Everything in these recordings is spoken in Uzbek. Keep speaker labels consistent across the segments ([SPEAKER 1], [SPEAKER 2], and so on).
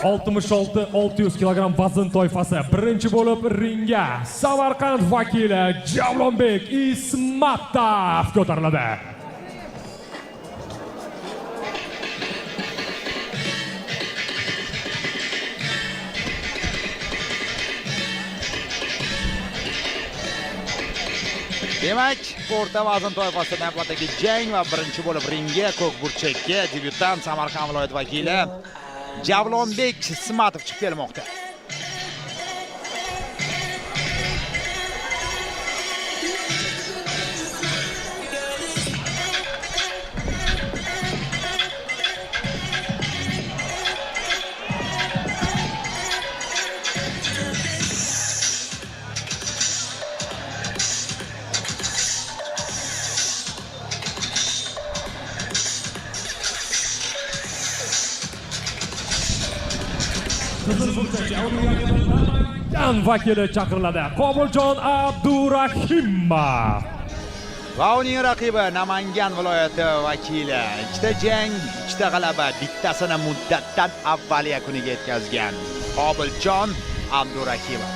[SPEAKER 1] 66-600 kilogram vazn toifasi birinchi bo'lib ringga Samarqand vakili Javlonbek Ismatov ko'tariladi.
[SPEAKER 2] Demak, o'rta vazn toifasida navbatdagi jang va birinchi bo'lib ringga ko'k burchakka debyutant Samarqand viloyati vakili Javlonbek Ismatov chiqib kelmoqda.
[SPEAKER 1] Namangan vakili chaqiriladi. Qobuljon Abdurahimov.
[SPEAKER 2] Va uning raqibi Namangan viloyati vakili. Ikkita jang, ikkita g'alaba, bittasini muddatdan avval yakuniga yetkazgan Qobuljon Abdurahimov.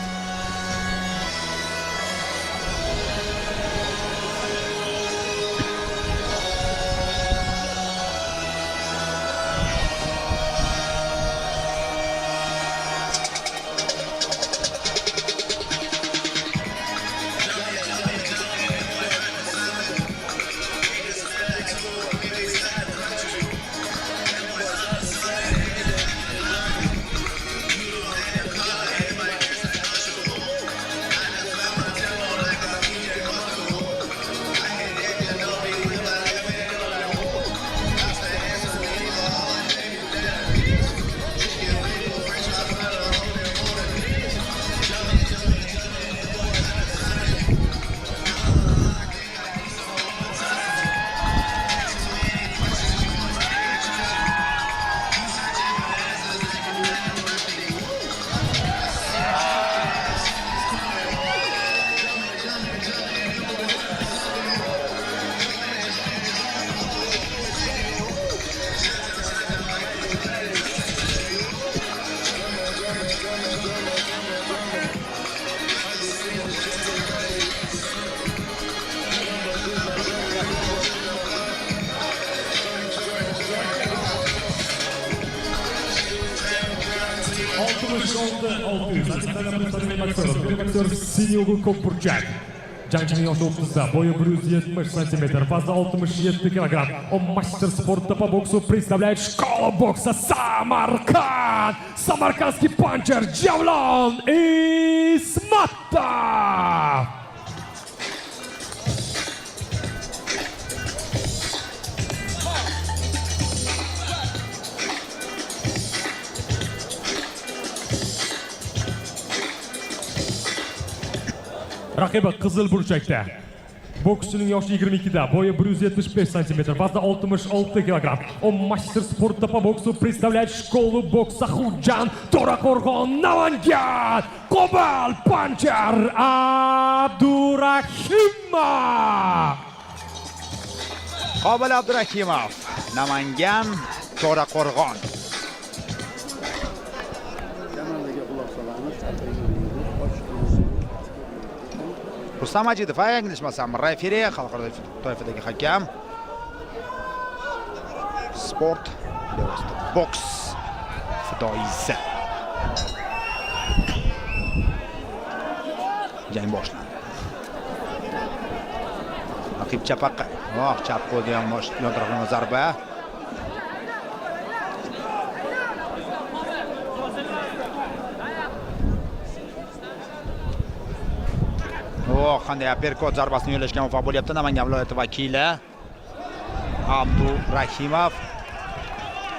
[SPEAKER 1] Sinyogu ko'k burchak. Jangchining yoshi 30da, bo'yi 170 cm, vazni 67 kg. Он мастер спорта по боксу, представляет школу бокса Самарканд. Самаркандский панчер Javlon Ismatov. Raqibi qizil burchakda. Bokschining yoshi 22da, bo'yi 175 cm, vazni 66 kg. Он мастер спорта по боксу, представляет школу бокса Xujan, To'raqo'rg'on, Namangan. Qobul Pancher Abdurahimov.
[SPEAKER 2] Qobul Abdurahimov, Namangan, To'raqo'rg'on. Rustam Majidov, yanglishmasam, referi, xalqaro toifadagi hakam. Sport, boks fidoyisi. Jang boshlandi. Raqib chapaqa. Chap qo'lda ham yontaraflama zarba. Qanday uppercut zarbasini yo'llashga muvaffaq bo'lyapti Namangan viloyati vakili Abdurahimov.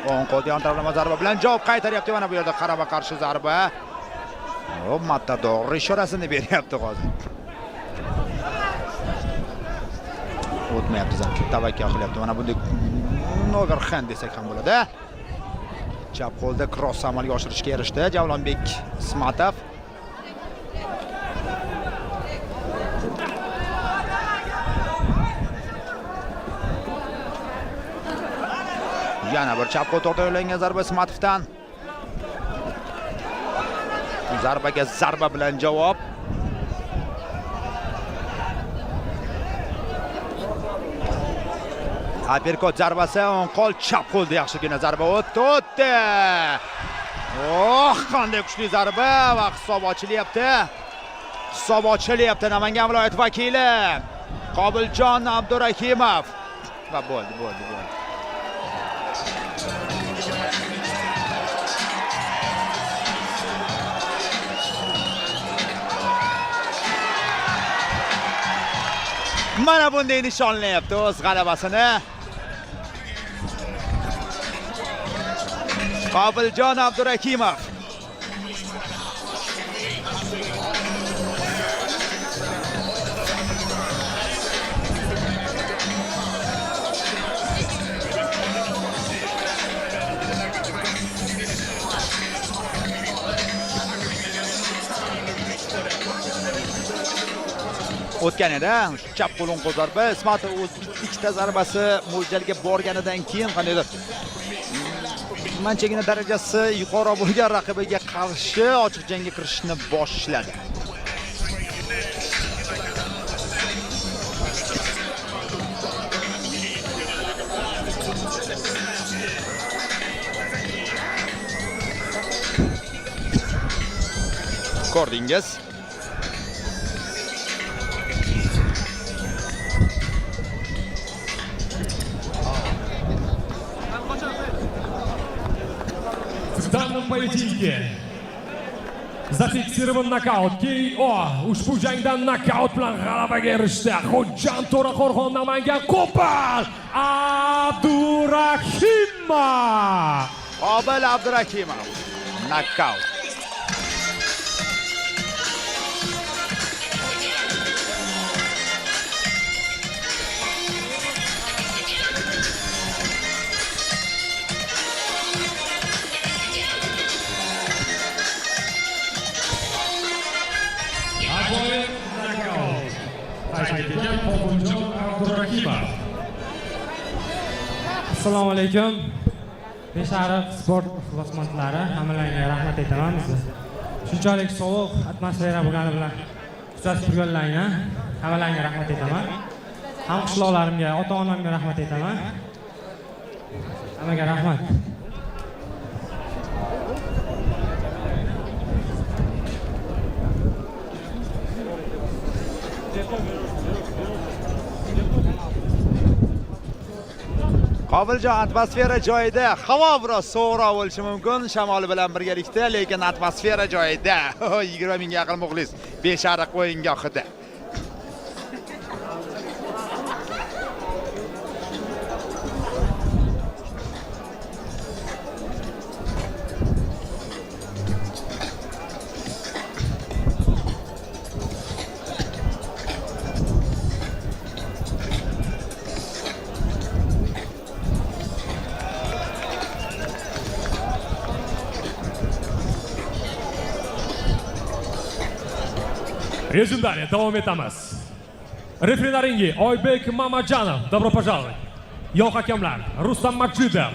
[SPEAKER 2] O'ng qo'lda yontaraflama zarba bilan javob qaytaryapti. Mana bu yerda qarama qarshi zarba. Matador ishorasini beryapti hozir. O'tmayapti zamki, tavakkal qilyapti. Mana bunday overhand desak ham bo'ladi. Chap qo'lda cross amalga oshirishga erishdi Javlonbek Ismatov. Yana bir chap qo'l to'g'ri yo'llangan zarba Ismatovdan. Zarbaga zarba bilan javob. Aperkot zarbasi, o'ng qo'l, chap qo'lda yaxshigina zarba o'tdi. Oh, qanday kuchli zarba va hisob ochilyapti. Hisob ochilyapti Namangan viloyat vakili Qobiljon Abdurahimov. Va bo'ldi. Mana bunday nishonlayapti o'z g'alabasini. Qobiljon Abdurahimov. O'tgan edi, chap qo'lin zarba. Ismatov o'z ikkita zarbasi mo'ljalga borganidan keyin qandaydir manchagina darajasi yuqori bo'lgan raqibiga qarshi ochiq jangga kirishni boshladi. Ko'rdingiz?
[SPEAKER 1] В данном поединке zafiksирован nokaut. KO ushbu jangdan nokaut bilan g'alabaga erishdi. Xo'jan To'raqo'rg'on Namangan Qo'pol Abdurahimov.
[SPEAKER 2] Qobil Abdurahimov. Nokaut.
[SPEAKER 3] Assalomu alaykum. Beshariq sport ixlosmandlari, hammalarga rahmat aytaman. Shunchalik sovuq atmosfera bo'lgani bilan kuzatib turganlarga hammalarga rahmat aytaman. Hamqishloqlarimga, ota-onamga rahmat aytaman. Hammaga rahmat.
[SPEAKER 2] Qobiljon, atmosfera joyida, havo biroz sovuqroq bo'lishi mumkin shamol bilan birgalikda, lekin atmosfera joyida. 20 mingga yaqin muxlis Beshariq o'yingohida.
[SPEAKER 1] Rejim dalее, davom etamiz. Referilaringi Oybek Mamajonov, добро пожаловать. Yo'q hakamlar Rustam Majidov,